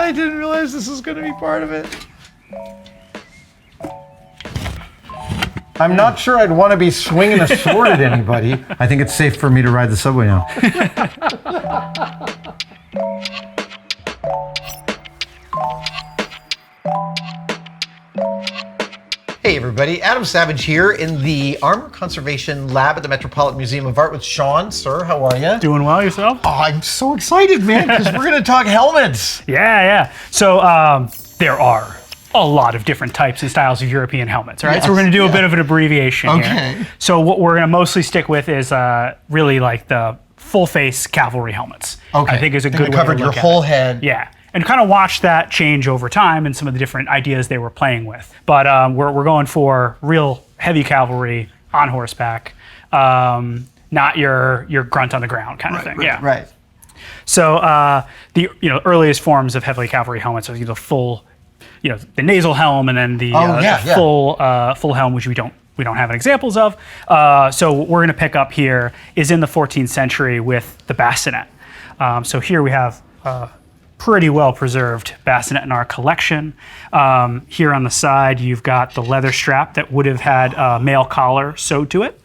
I didn't realize this was going to be part of it. I'm not sure I'd want to be swinging a sword at anybody. I think it's safe for me to ride the subway now. Hey everybody, Adam Savage here in the Armor Conservation Lab at the Metropolitan Museum of Art with Sean. Sir, how are you? Doing well yourself? Oh, I'm so excited, man, because we're going to talk helmets. Yeah. So there are a lot of different types and styles of European helmets, right? Yes, so we're going to do a bit of an abbreviation here. So what we're going to mostly stick with is really like the full face cavalry helmets. Okay. I think is a good way to covered your look at whole it. head. Yeah. And kind of watch that change over time and some of the different ideas they were playing with. But we're going for real heavy cavalry on horseback, not your grunt on the ground kind of thing. Right. So the earliest forms of heavy cavalry helmets are the full, the nasal helm and then the full helm, which we don't have examples of. So what we're going to pick up here is in the 14th century with the bassinet. So here we have pretty well preserved bassinet in our collection. Here on the side, you've got the leather strap that would have had a male collar sewed to it.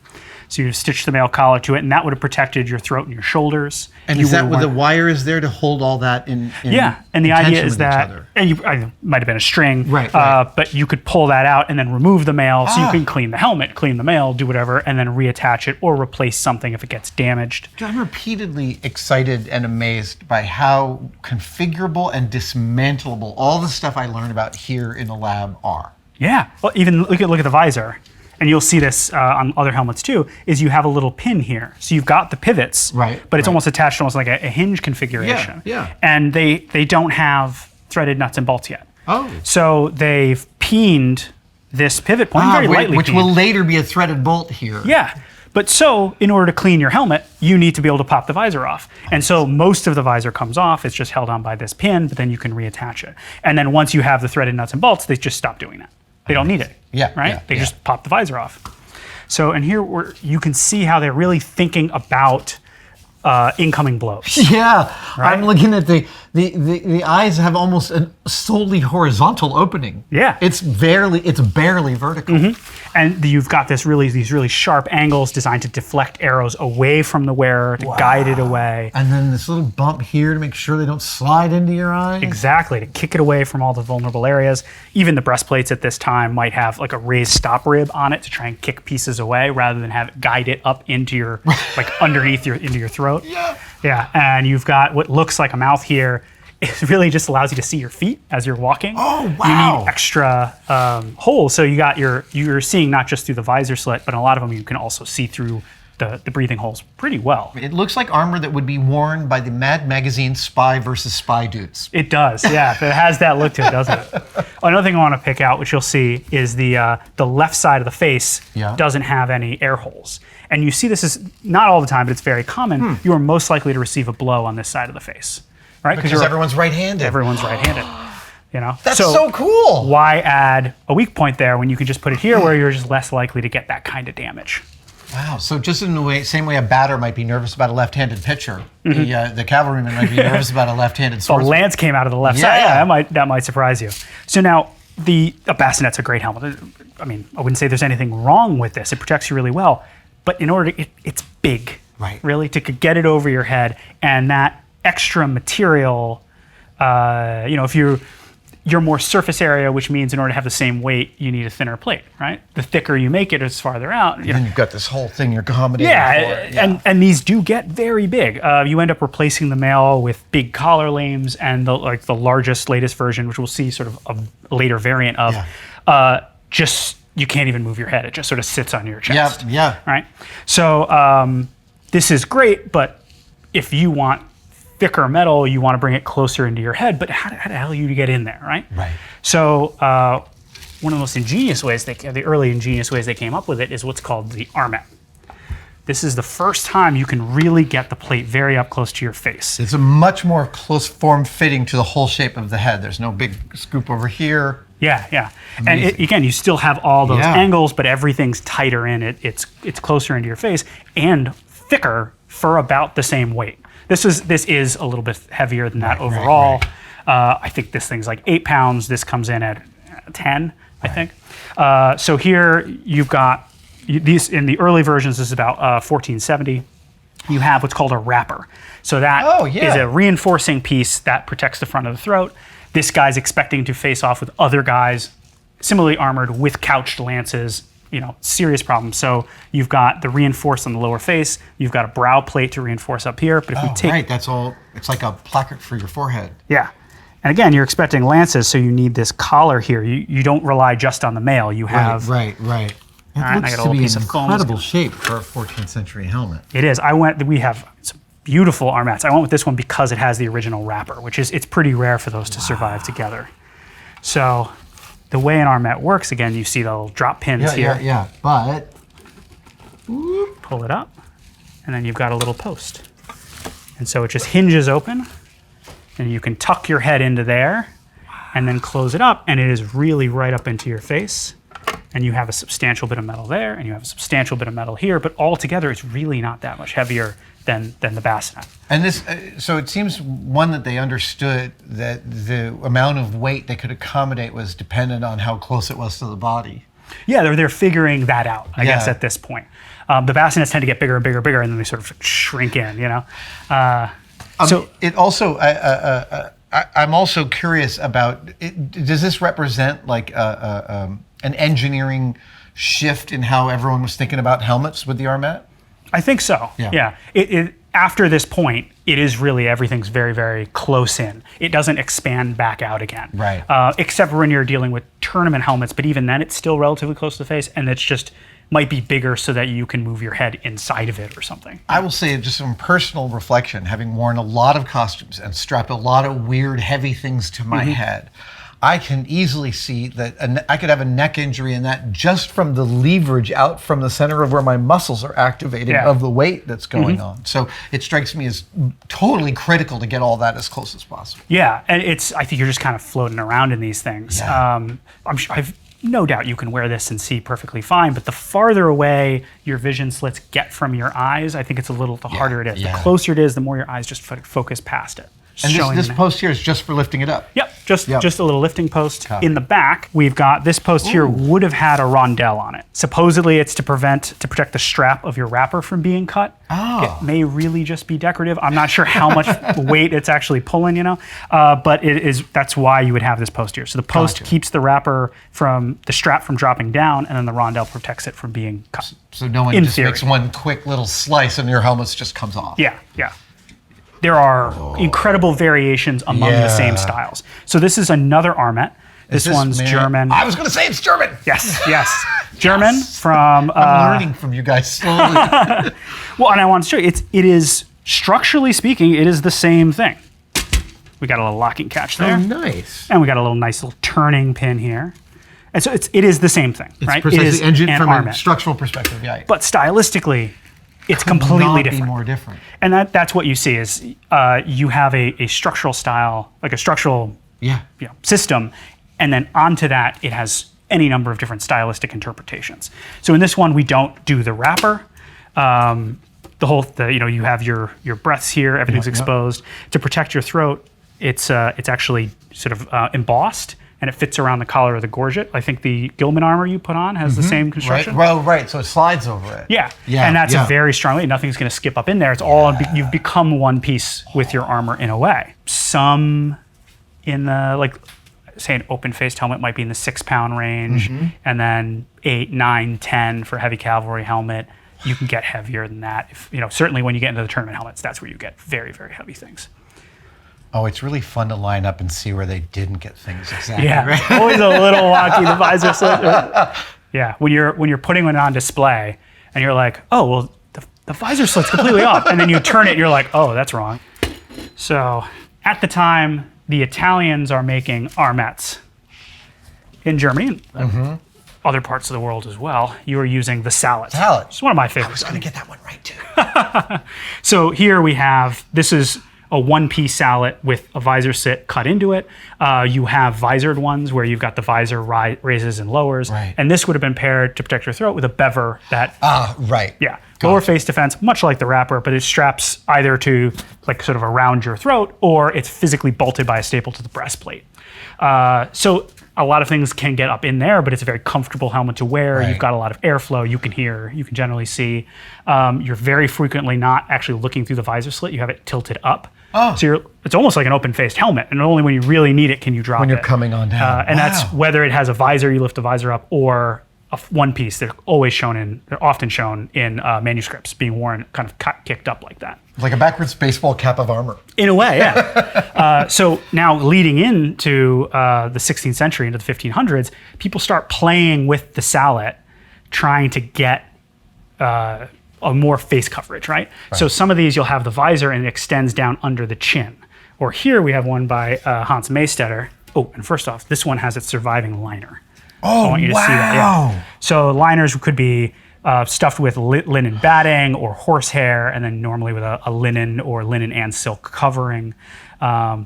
So you've stitched the male collar to it, and that would have protected your throat and your shoulders. And is that where the wire is there to hold all that in yeah, and the idea is that, and it might have been a string, right. But you could pull that out and then remove the male, so you can clean the helmet, clean the male, do whatever, and then reattach it or replace something if it gets damaged. I'm repeatedly excited and amazed by how configurable and dismantleable all the stuff I learned about here in the lab are. Yeah, well, even look at the visor. And you'll see this on other helmets too, is you have a little pin here. So you've got the pivots, but it's almost attached almost like a hinge configuration. Yeah. And they don't have threaded nuts and bolts yet. Oh. So they've peened this pivot point, very lightly which peened. will later be a threaded bolt here. Yeah. But so in order to clean your helmet, you need to be able to pop the visor off. And so most of the visor comes off. It's just held on by this pin, but then you can reattach it. And then once you have the threaded nuts and bolts, they just stop doing that. They don't need it. They just pop the visor off. So, and here you can see how they're really thinking about incoming blows. Yeah, right? I'm looking at the eyes have almost a solely horizontal opening. Yeah, it's barely vertical. Mm-hmm. And you've got these really sharp angles designed to deflect arrows away from the wearer to guide it away. And then this little bump here to make sure they don't slide into your eye. Exactly, to kick it away from all the vulnerable areas. Even the breastplates at this time might have like a raised stop rib on it to try and kick pieces away rather than have it guide it up into your underneath into your throat. Yeah, and you've got what looks like a mouth here. It really just allows you to see your feet as you're walking. Oh, wow. You need extra holes, so you're seeing not just through the visor slit, but a lot of them you can also see through the breathing holes pretty well. It looks like armor that would be worn by the Mad Magazine Spy versus Spy dudes. It does, yeah. It has that look to it, doesn't it? Another thing I want to pick out, which you'll see, is the left side of the face doesn't have any air holes. And you see this is not all the time, but it's very common. You are most likely to receive a blow on this side of the face. Right? Because everyone's right-handed. Everyone's right-handed. That's so cool. Why add a weak point there when you can just put it here where you're just less likely to get that kind of damage? Wow. So just in the same way a batter might be nervous about a left-handed pitcher, the cavalryman might be nervous about a left-handed swordsman. The lance came out of the left side. Yeah, that might surprise you. So now a bassinet's a great helmet. I mean, I wouldn't say there's anything wrong with this. It protects you really well. But in order it's big. Right. Really, to get it over your head, and that extra material, if you're more surface area, which means in order to have the same weight, you need a thinner plate, right? The thicker you make it, it's farther out. And then you've got this whole thing you're accommodating for. And these do get very big. You end up replacing the male with big collar lames, and the latest version, which we'll see sort of a later variant of, you can't even move your head. It just sort of sits on your chest. Yeah. Right? So this is great, but if you want thicker metal, you want to bring it closer into your head, but how the hell are you to get in there, right? Right. So one of the most ingenious ways, the early ingenious ways they came up with it is what's called the armet. This is the first time you can really get the plate very up close to your face. It's a much more close form fitting to the whole shape of the head. There's no big scoop over here. Yeah. Amazing. And again, you still have all those angles, but everything's tighter in it. It's closer into your face and thicker for about the same weight. This is a little bit heavier than that overall. I think this thing's like 8 pounds. This comes in at 10, I think. So here you've got these in the early versions. This is about 1470. You have what's called a wrapper. So that is a reinforcing piece that protects the front of the throat. This guy's expecting to face off with other guys similarly armored with couched lances. Serious problem. So you've got the reinforce on the lower face. You've got a brow plate to reinforce up here. But if we take that's all. It's like a placard for your forehead. Yeah. And again, you're expecting lances, so you need this collar here. You don't rely just on the mail. You have right. It looks to be in incredible shape for a 14th century helmet. It is. We have some beautiful armets. I went with this one because it has the original wrapper, it's pretty rare for those to survive together. So the way an armet works, again, you see the little drop pins here. Yeah. But pull it up, and then you've got a little post. And so it just hinges open, and you can tuck your head into there, and then close it up, and it is really right up into your face. And you have a substantial bit of metal there, and you have a substantial bit of metal here, but altogether it's really not that much heavier than the bassinet. And this, so it seems one that they understood that the amount of weight they could accommodate was dependent on how close it was to the body. Yeah, they're figuring that out, I guess, at this point. The bassinets tend to get bigger and bigger, and then they sort of shrink in, So it also, I'm also curious about, does this represent like an engineering shift in how everyone was thinking about helmets with the armet? I think so. Yeah. After this point, it is really everything's very, very close in. It doesn't expand back out again. Right. Except when you're dealing with tournament helmets, but even then it's still relatively close to the face, and it's just might be bigger so that you can move your head inside of it or something. I will say, just from personal reflection, having worn a lot of costumes and strapped a lot of weird, heavy things to my head, I can easily see that I could have a neck injury in that just from the leverage out from the center of where my muscles are activating of the weight that's going on. So it strikes me as totally critical to get all that as close as possible. Yeah, and I think you're just kind of floating around in these things. Yeah. I've no doubt you can wear this and see perfectly fine, but the farther away your vision slits get from your eyes, I think it's the harder it is. The closer it is, the more your eyes just focus past it. And this post here is just for lifting it up? Yep, just a little lifting post. In the back, we've got this post here would have had a rondelle on it. Supposedly it's to protect the strap of your wrapper from being cut. It may really just be decorative. I'm not sure how much weight it's actually pulling, but that's why you would have this post here. So the post keeps the wrapper the strap from dropping down, and then the rondelle protects it from being cut. So no one just makes one quick little slice and your helmet just comes off. Yeah. There are incredible variations among the same styles. So this is another armet. This one's German. I was going to say it's German. Yes. German from... I'm learning from you guys slowly. Well, and I want to show you, it is, structurally speaking, it is the same thing. We got a little locking catch there. Oh, nice. And we got a nice little turning pin here. And so it is the same thing, right? It's precisely engine from armet. a structural perspective, But stylistically, it's completely different. More different. And that's what you see is you have a structural style, like a structural system, and then onto that it has any number of different stylistic interpretations. So in this one we don't do the wrapper. You have your breaths here, everything's exposed. To protect your throat, it's actually sort of embossed, and it fits around the collar of the gorget. I think the Gilman armor you put on has the same construction. Right. So it slides over it. Yeah. And that's a very strong weight. Nothing's going to skip up in there. It's all, you've become one piece with your armor in a way. Some in the, say an open-faced helmet might be in the 6-pound range, and then 8, 9, 10 for heavy cavalry helmet. You can get heavier than that. Certainly when you get into the tournament helmets, that's where you get very, very heavy things. Oh, it's really fun to line up and see where they didn't get things exactly right. Always a little wonky, the visor slit. Yeah, when you're putting one on display and you're like, oh, well, the visor slit's completely off. And then you turn it and you're like, oh, that's wrong. So at the time, the Italians are making armets in Germany and other parts of the world as well. You are using the sallet. It's one of my favorites. I was going to get that one right, too. So here we have, this is a one-piece sallet with a visor sit cut into it. You have visored ones where you've got the visor raises and lowers. Right. And this would have been paired to protect your throat with a bever that... right. Yeah, Lower face defense, much like the wrapper, but it straps either to like sort of around your throat, or it's physically bolted by a staple to the breastplate. So a lot of things can get up in there, but it's a very comfortable helmet to wear. Right. You've got a lot of airflow. You can hear, you can generally see. You're very frequently not actually looking through the visor slit. You have it tilted up. Oh. So it's almost like an open-faced helmet, and only when you really need it can you drop it. When you're coming on down. And that's whether it has a visor, you lift the visor up, or one piece. They're often shown in manuscripts being worn kind of kicked up like that. Like a backwards baseball cap of armor. In a way, yeah. So now leading into the 16th century, into the 1500s, people start playing with the sallet, trying to get a more face coverage, right? So some of these you'll have the visor and it extends down under the chin. Or here we have one by Hans Maystetter. Oh, and first off, this one has its surviving liner. Oh, I want you to see that. Yeah. So liners could be stuffed with linen batting or horsehair, and then normally with a linen or linen and silk covering.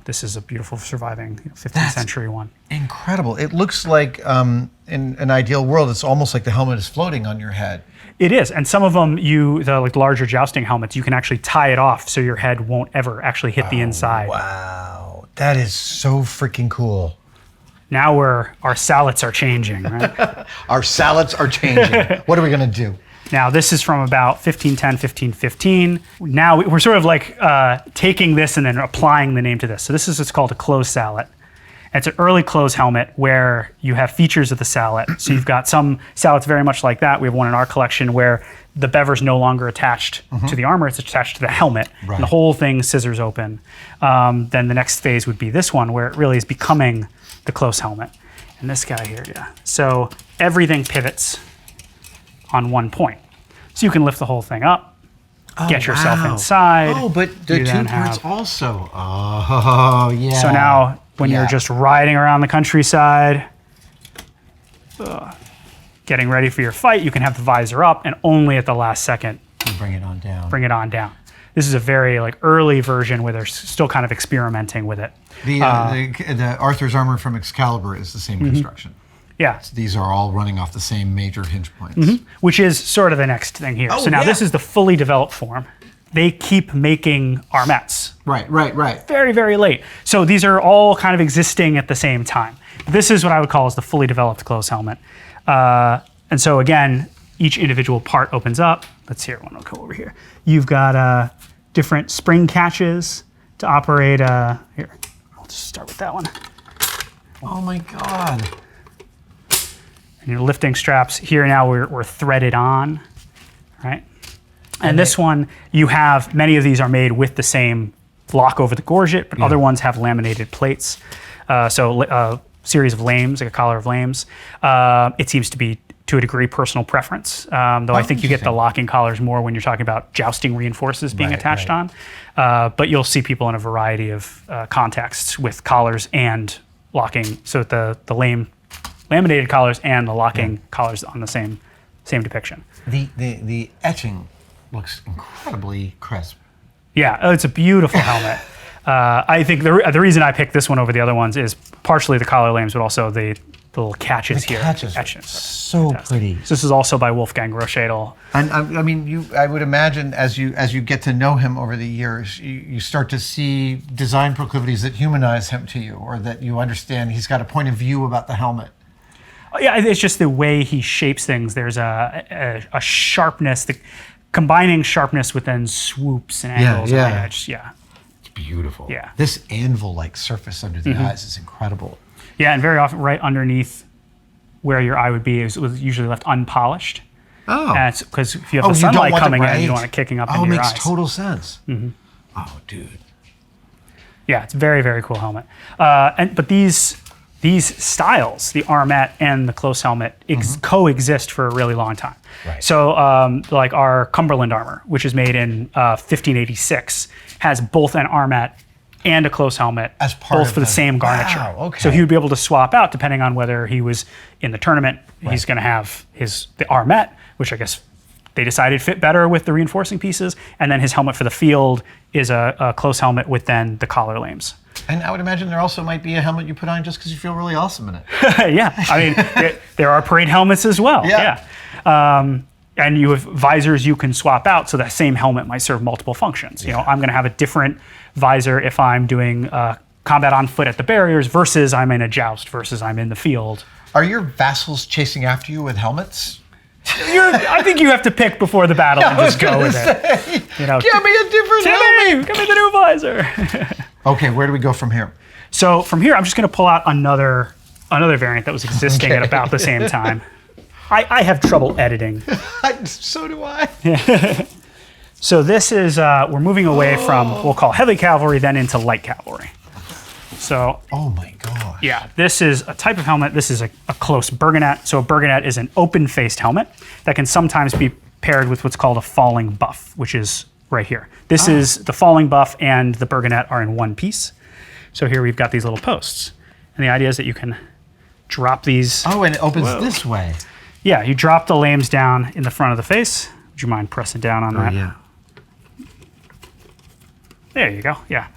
This is a beautiful surviving 15th century one. Incredible. It looks like in an ideal world, it's almost like the helmet is floating on your head. It is, and some of them, the like larger jousting helmets, you can actually tie it off so your head won't ever actually hit the inside. Wow, that is so freaking cool. Now our sallets are changing, right? Our sallets are changing. What are we going to do? Now, this is from about 1510, 1515. Now, we're sort of like taking this and then applying the name to this. So this is what's called a closed sallet. It's an early closed helmet where you have features of the sallet. So you've got some sallets very much like that. We have one in our collection where the bever's no longer attached to the armor, it's attached to the helmet. Right. And the whole thing scissors open. Then the next phase would be this one where it really is becoming the close helmet. And this guy here, yeah. So everything pivots on one point. So you can lift the whole thing up, get yourself inside. Oh, but the two parts also. Oh, yeah. So now when you're just riding around the countryside, getting ready for your fight, you can have the visor up, and only at the last second you bring it on down. Bring it on down. This is a very early version where they're still kind of experimenting with it. The Arthur's armor from Excalibur is the same construction. Yeah. So these are all running off the same major hinge points. Which is sort of the next thing here. So now this is the fully developed form. They keep making armets. Right. Very, very late. So these are all kind of existing at the same time. This is what I would call as the fully developed closed helmet. And so again, each individual part opens up. Let's hear one. I'll go over here. You've got different spring catches to operate. Here, I'll just start with that one. Oh my God. And your lifting straps here now we're threaded on, right? And this one, you have, many of these are made with the same lock over the gorget, but other ones have laminated plates. So a series of lames, like a collar of lames. It seems to be, to a degree, personal preference, though I think you get the locking collars more when you're talking about jousting reinforces being attached on. But you'll see people in a variety of contexts with collars and locking, so the laminated collars and the locking collars on the same depiction. The etching looks incredibly crisp. Yeah, it's a beautiful helmet. I think the reason I picked this one over the other ones is partially the collar lames, but also the little catches here. Catches so pretty. So this is also by Wolfgang Rochedel. And I mean, I would imagine as you get to know him over the years, you start to see design proclivities that humanize him to you, or that you understand he's got a point of view about the helmet. Yeah, it's just the way he shapes things. There's a sharpness, combining sharpness with then swoops and angles. It's beautiful. Yeah. This anvil-like surface under the eyes is incredible. Yeah, and very often right underneath where your eye would be is usually left unpolished. Oh. And it's because if you have the sunlight coming in, you don't want it kicking up into your eyes. Oh, it makes total sense. Oh, dude. Yeah, it's a very, very cool helmet. But these styles, the armet and the close helmet, coexist for a really long time. Right. So like our Cumberland armor, which is made in 1586, has both an armet and a close helmet, as part both of for the same garniture. Wow, okay. So he would be able to swap out depending on whether he was in the tournament. He's going to have the armet, which I guess they decided fit better with the reinforcing pieces, and then his helmet for the field is a close helmet with then the collar lames. And I would imagine there also might be a helmet you put on just because you feel really awesome in it. Yeah, I mean, there are parade helmets as well. Yeah. and you have visors you can swap out, so that same helmet might serve multiple functions. You know, I'm going to have a different visor if I'm doing combat on foot at the barriers versus I'm in a joust versus I'm in the field. Are your vassals chasing after you with helmets? I think you have to pick before the battle and just go with it. You know, give me a different helmet. Give me the new visor. Okay, where do we go from here? So from here, I'm just going to pull out another variant that was existing at about the same time. I have trouble editing. So do I. So this is, we're moving away from what we'll call heavy cavalry, then into light cavalry. So, oh my gosh. Yeah, this is a type of helmet. This is a close burgonet. So a burgonet is an open-faced helmet that can sometimes be paired with what's called a falling buff, which is right here. This is the falling buff and the burgonet are in one piece. So here we've got these little posts. And the idea is that you can drop these. Oh, and it opens this way. Yeah, you drop the lames down in the front of the face. Would you mind pressing down on that? Yeah. There you go, yeah.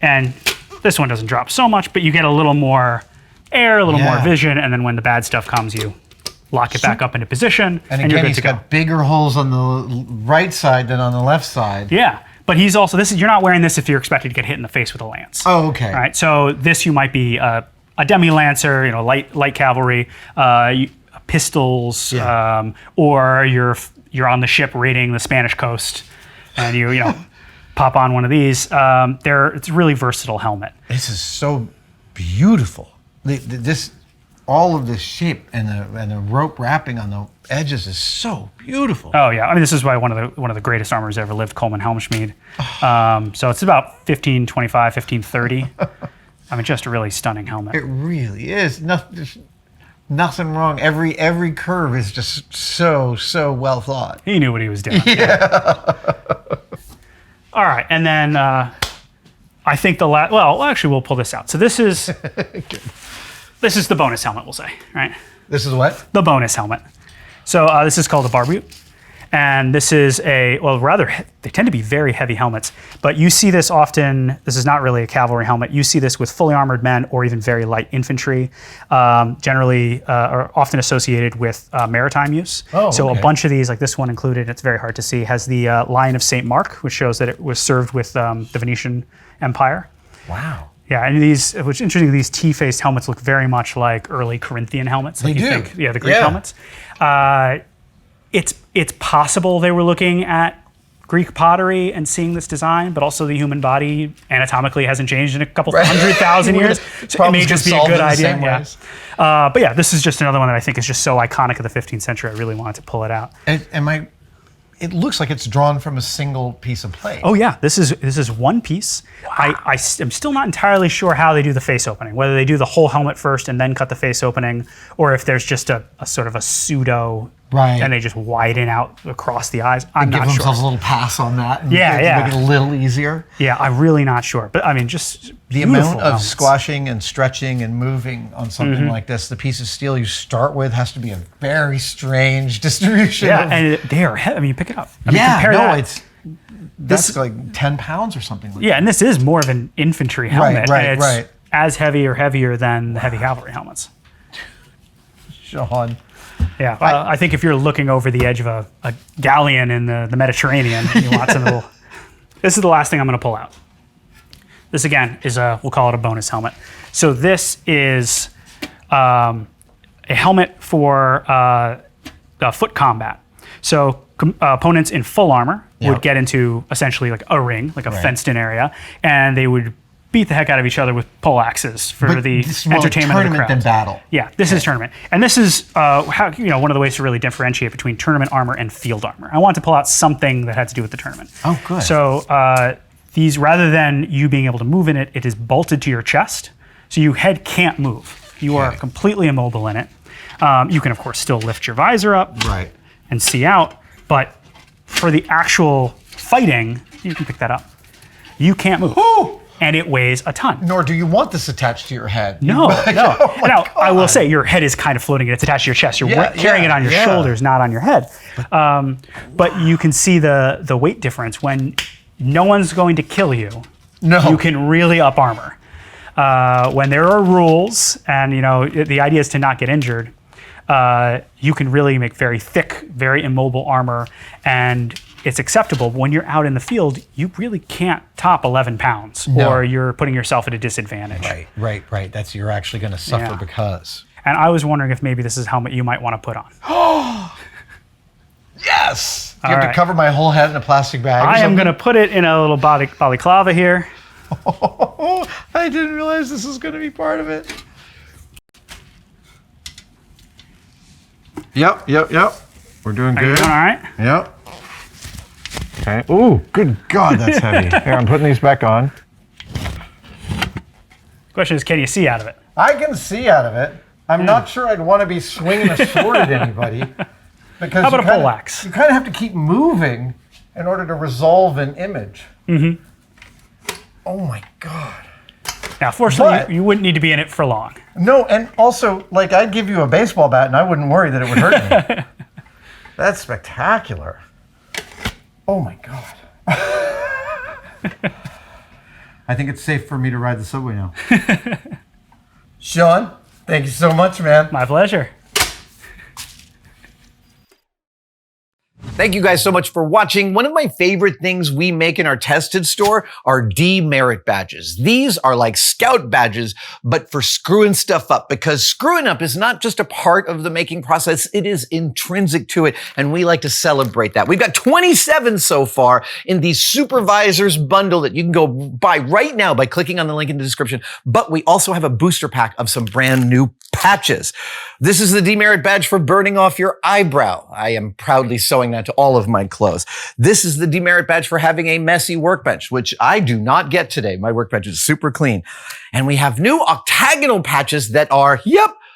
And this one doesn't drop so much, but you get a little more air, a little more vision, and then when the bad stuff comes, you lock it back up into position, and you're again, good to go. he's got bigger holes on the right side than on the left side. Yeah, but he's also, you're not wearing this if you're expected to get hit in the face with a lance. Oh, okay. All right, so this you might be a demi-lancer, you know, light cavalry, pistols, or you're on the ship raiding the Spanish coast, and you know, pop on one of these. It's a really versatile helmet. This is so beautiful. All of this shape and the rope wrapping on the edges is so beautiful. Oh yeah, I mean this is why one of the greatest armors ever lived, Coleman Helmschmied. So it's about 1525, 1530. I mean, just a really stunning helmet. It really is. Nothing wrong. Every curve is just so well thought. He knew what he was doing. Yeah. All right, and then I think actually we'll pull this out. So this is this is the bonus helmet, we'll say, right? This is what? The bonus helmet. So this is called a barbute. And this is they tend to be very heavy helmets, but you see this often. This is not really a cavalry helmet. You see this with fully armored men or even very light infantry, generally are often associated with maritime use. Oh, so okay. a bunch of these, like this one included, it's very hard to see, has the Lion of St. Mark, which shows that it was served with the Venetian Empire. Wow. Yeah, and which is interesting, these T-faced helmets look very much like early Corinthian helmets. They do. The Greek helmets. It's possible they were looking at Greek pottery and seeing this design, but also the human body anatomically hasn't changed in a couple 100,000 years. So it may just be a good idea. Yeah. But yeah, this is just another one that I think is just so iconic of the 15th century. I really wanted to pull it out. It looks like it's drawn from a single piece of plate. Oh yeah, this is one piece. Wow. I'm still not entirely sure how they do the face opening, whether they do the whole helmet first and then cut the face opening, or if there's just a sort of a pseudo, and they just widen out across the eyes. I'm not sure. Give themselves a little pass on that and make it a little easier. Yeah, I'm really not sure. But I mean, just the amount of helmets. squashing and stretching and moving on something like this, the piece of steel you start with has to be a very strange distribution. Yeah, and they are heavy. I mean, you pick it up. I mean, that's like 10 pounds or something like that. Yeah, and this is more of an infantry helmet. Right. It's as heavy or heavier than the heavy cavalry helmets. Sean. Yeah, I think if you're looking over the edge of a galleon in the Mediterranean, you want some little. This is the last thing I'm going to pull out. This again is we'll call it a bonus helmet. So this is a helmet for foot combat. So opponents in full armor would get into essentially like a ring, like a fenced-in area, and they would beat the heck out of each other with poleaxes for the entertainment of the crowd. Than battle. Yeah, this is tournament, and this is how one of the ways to really differentiate between tournament armor and field armor. I wanted to pull out something that had to do with the tournament. Oh, good. So these, rather than you being able to move in it, it is bolted to your chest, so your head can't move. You are completely immobile in it. You can of course still lift your visor up, and see out, but for the actual fighting, you can pick that up. You can't move. Ooh! And it weighs a ton. Nor do you want this attached to your head. No. Oh now, I will say your head is kind of floating and it's attached to your chest. You're carrying it on your shoulders, not on your head. But you can see the weight difference when no one's going to kill you. No. You can really up armor. When there are rules, and the idea is to not get injured, you can really make very thick, very immobile armor, and it's acceptable. But when you're out in the field, you really can't top 11 pounds, or you're putting yourself at a disadvantage. Right. You're actually going to suffer because. And I was wondering if maybe this is a helmet you might want to put on. Yes! You have to cover my whole head in a plastic bag. I am going to put it in a little balaclava here. Oh, I didn't realize this was going to be part of it. Yep. We're doing good. Are you doing all right? Yep. Okay. Ooh, good God, that's heavy. Here, I'm putting these back on. Question is, can you see out of it? I can see out of it. I'm not sure I'd want to be swinging a sword at anybody. Because how about a poleaxe? You kind of have to keep moving in order to resolve an image. Mm-hmm. Oh my God. Now, fortunately, you wouldn't need to be in it for long. No, and also, like, I'd give you a baseball bat and I wouldn't worry that it would hurt me. That's spectacular. Oh my God. I think it's safe for me to ride the subway now. Sean, thank you so much, man. My pleasure. Thank you guys so much for watching. One of my favorite things we make in our tested store are demerit badges. These are like scout badges, but for screwing stuff up, because screwing up is not just a part of the making process, it is intrinsic to it, and we like to celebrate that. We've got 27 so far in the supervisor's bundle that you can go buy right now by clicking on the link in the description, but we also have a booster pack of some brand new patches. This is the demerit badge for burning off your eyebrow. I am proudly sewing that to all of my clothes. This is the demerit badge for having a messy workbench, which I do not get today. My workbench is super clean. And we have new octagonal patches that are,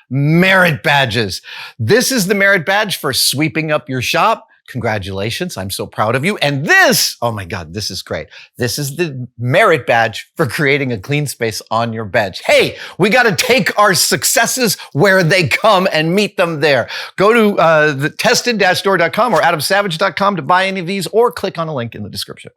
merit badges. This is the merit badge for sweeping up your shop. Congratulations. I'm so proud of you. And this, oh my God, this is great. This is the merit badge for creating a clean space on your bench. Hey, we got to take our successes where they come and meet them there. Go to the tested-store.com or adamsavage.com to buy any of these, or click on a link in the description.